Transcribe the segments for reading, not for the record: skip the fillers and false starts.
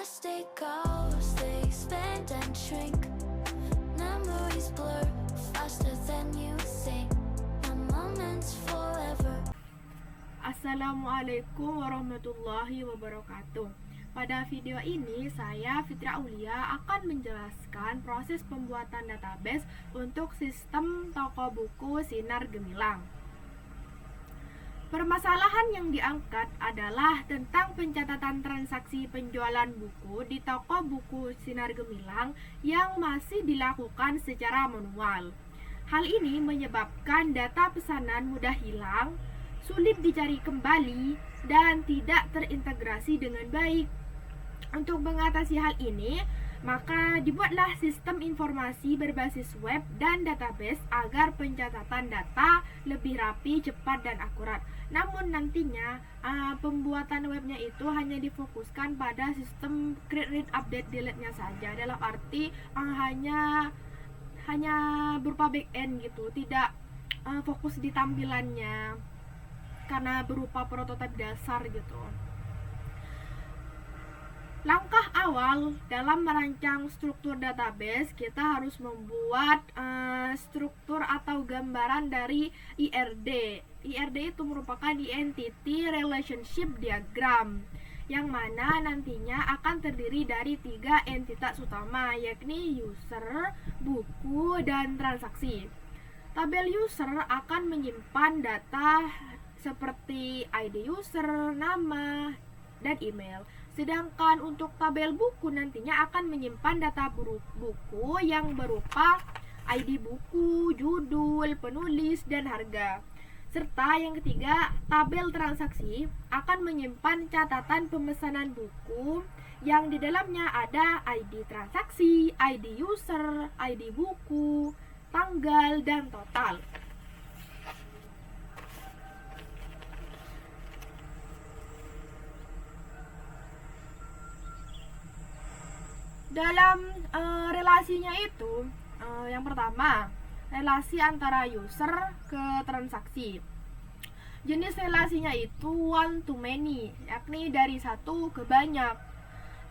As they ghost, they expand and shrink. Memories blur faster than you think. The moment's forever. Assalamualaikum warahmatullahi wabarakatuh. Pada video ini saya Fitra Aulia akan menjelaskan proses pembuatan database untuk sistem toko buku Sinar Gemilang. Permasalahan yang diangkat adalah tentang pencatatan transaksi penjualan buku di toko buku Sinar Gemilang yang masih dilakukan secara manual. Hal ini menyebabkan data pesanan mudah hilang, sulit dicari kembali, dan tidak terintegrasi dengan baik. Untuk mengatasi hal ini, maka dibuatlah sistem informasi berbasis web dan database agar pencatatan data lebih rapi, cepat, dan akurat. Namun nantinya pembuatan webnya itu hanya difokuskan pada sistem create, read, update, delete-nya saja. Dalam arti hanya berupa backend gitu, tidak fokus di tampilannya karena berupa prototipe dasar gitu. Langkah awal dalam merancang struktur database, kita harus membuat struktur atau gambaran dari IRD. IRD itu merupakan Entity Relationship Diagram, yang mana nantinya akan terdiri dari 3 entitas utama, yakni user, buku, dan transaksi. Tabel user akan menyimpan data seperti ID user, nama, dan email. Sedangkan untuk tabel buku nantinya akan menyimpan data buku yang berupa ID buku, judul, penulis, dan harga. Serta yang ketiga, tabel transaksi akan menyimpan catatan pemesanan buku yang di dalamnya ada ID transaksi, ID user, ID buku, tanggal, dan total. Dalam relasinya itu, yang pertama, relasi antara user ke transaksi. Jenis relasinya itu one to many, yakni dari satu ke banyak.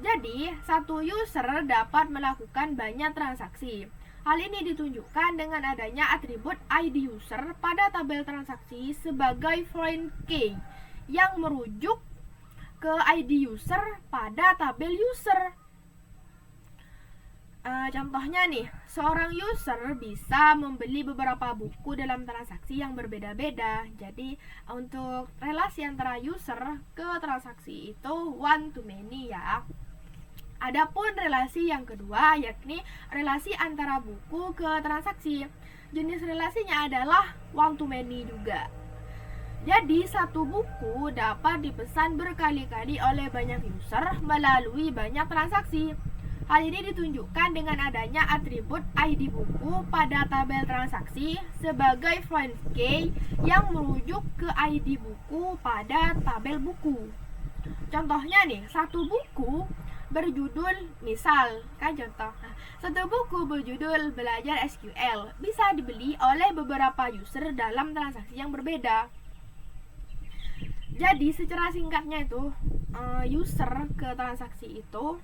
Jadi, satu user dapat melakukan banyak transaksi. Hal ini ditunjukkan dengan adanya atribut ID user pada tabel transaksi sebagai foreign key yang merujuk ke ID user pada tabel user. Contohnya nih, seorang user bisa membeli beberapa buku dalam transaksi yang berbeda-beda. Jadi untuk relasi antara user ke transaksi itu one to many ya. Adapun relasi yang kedua, yakni relasi antara buku ke transaksi. Jenis relasinya adalah one to many juga. Jadi satu buku dapat dipesan berkali-kali oleh banyak user melalui banyak transaksi. Hal ini ditunjukkan dengan adanya atribut ID buku pada tabel transaksi sebagai foreign key yang merujuk ke ID buku pada tabel buku. Contohnya nih, satu buku berjudul, misal kan contoh, satu buku berjudul Belajar SQL bisa dibeli oleh beberapa user dalam transaksi yang berbeda. Jadi secara singkatnya itu, user ke transaksi itu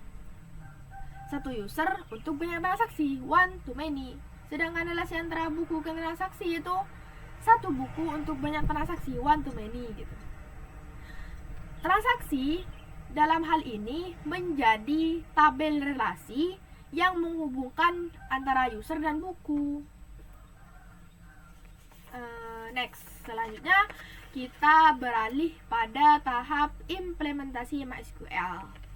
satu user untuk banyak transaksi, one to many. Sedangkan relasi antara buku ke transaksi itu satu buku untuk banyak transaksi, one to many gitu. Transaksi dalam hal ini menjadi tabel relasi yang menghubungkan antara user dan buku. Next, selanjutnya kita beralih pada tahap implementasi MySQL.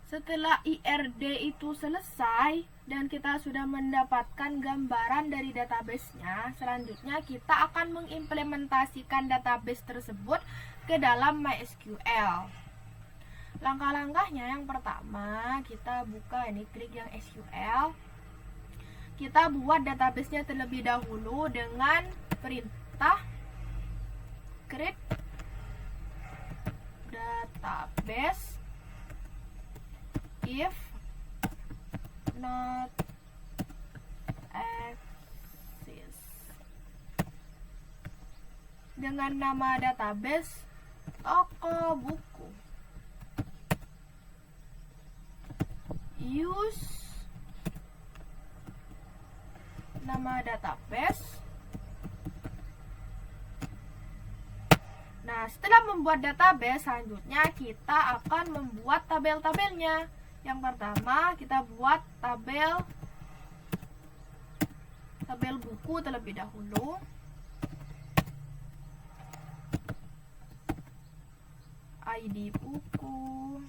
Setelah IRD itu selesai dan kita sudah mendapatkan gambaran dari database-nya, selanjutnya kita akan mengimplementasikan database tersebut ke dalam MySQL. Langkah-langkahnya, yang pertama kita buka ini, klik yang SQL. Kita buat database-nya terlebih dahulu dengan perintah create database if not exist, dengan nama database toko buku. use nama database. Nah, setelah membuat database, selanjutnya kita akan membuat tabel-tabelnya. Yang pertama, kita buat tabel buku terlebih dahulu. ID buku.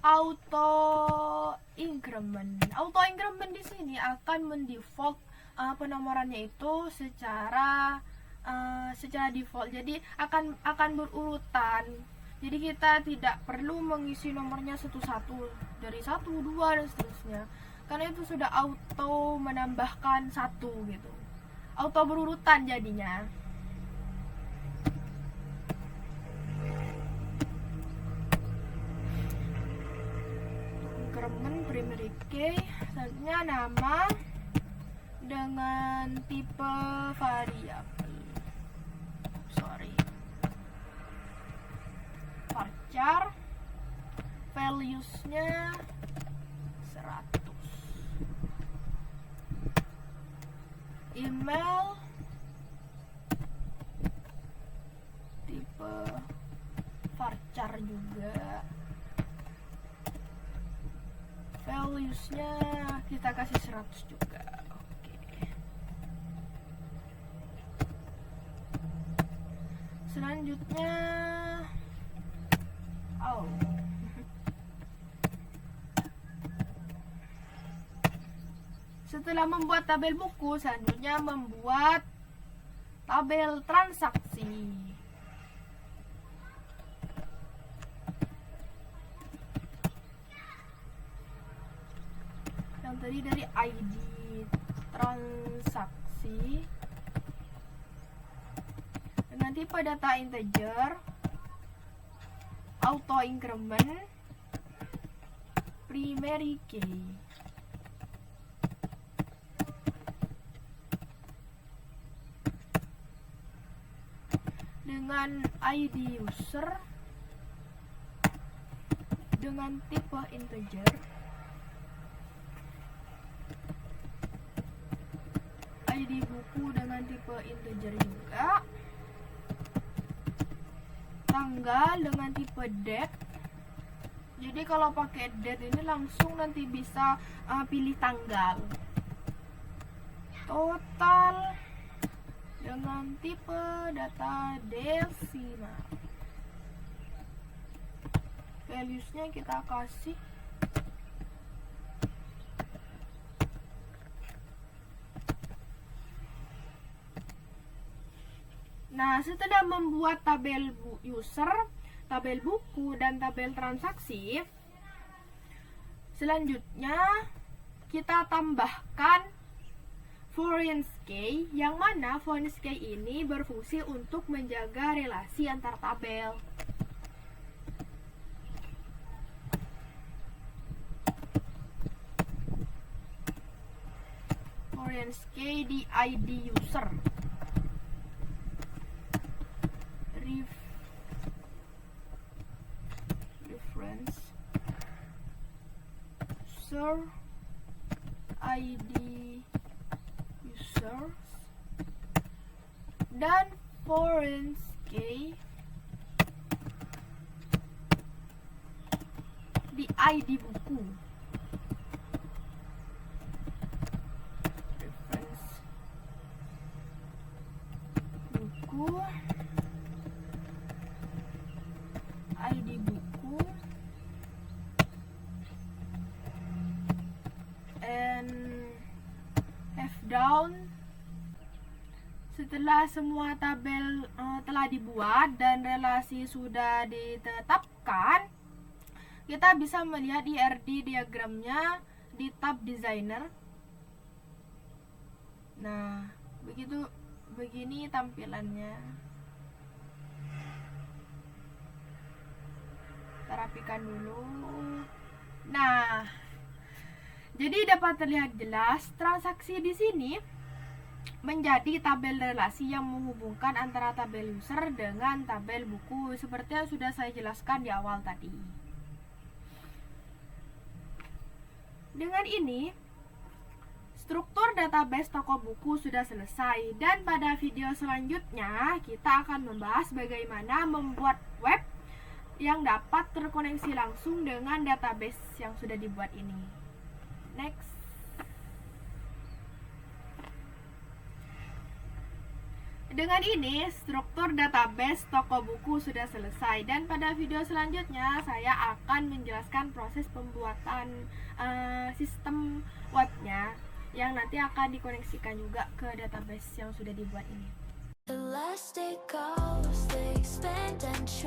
Auto increment di sini akan mendefault penomorannya itu secara default, jadi akan berurutan. Jadi kita tidak perlu mengisi nomornya satu-satu dari 1, 2 dan seterusnya, karena itu sudah auto menambahkan 1 gitu, auto berurutan jadinya. Increment primary key, selanjutnya nama dengan tipe variabel, varchar, values-nya 100, email tipe varchar juga, values-nya kita kasih 100 juga. Selanjutnya setelah membuat tabel buku, selanjutnya membuat tabel transaksi. Yang tadi dari ID transaksi dengan tipe data integer, auto increment primary key. Dengan ID user dengan tipe integer, ID buku dengan tipe integer juga, tanggal dengan tipe date. Jadi kalau pakai date ini langsung nanti bisa pilih tanggal. Total dengan tipe data desimal. Values-nya kita kasih Nah, setelah membuat tabel user, tabel buku, dan tabel transaksi, selanjutnya kita tambahkan foreign key, yang mana foreign key ini berfungsi untuk menjaga relasi antar tabel. Foreign key di ID user. Reference user ID users dan foreign key di ID buku. Reference buku, ID buku, and F down. Setelah semua tabel telah dibuat dan relasi sudah ditetapkan, kita bisa melihat IRD diagramnya di tab designer. Nah, begini tampilannya. Kita rapikan dulu. Nah, jadi dapat terlihat jelas transaksi di sini menjadi tabel relasi yang menghubungkan antara tabel user dengan tabel buku seperti yang sudah saya jelaskan di awal tadi. Dengan ini, struktur database toko buku sudah selesai, dan pada video selanjutnya kita akan membahas bagaimana membuat web yang dapat terkoneksi langsung dengan database yang sudah dibuat ini. Next. Dengan ini, struktur database toko buku sudah selesai, dan pada video selanjutnya saya akan menjelaskan proses pembuatan sistem webnya yang nanti akan dikoneksikan juga ke database yang sudah dibuat ini. Elastic goes, they expand and shrink.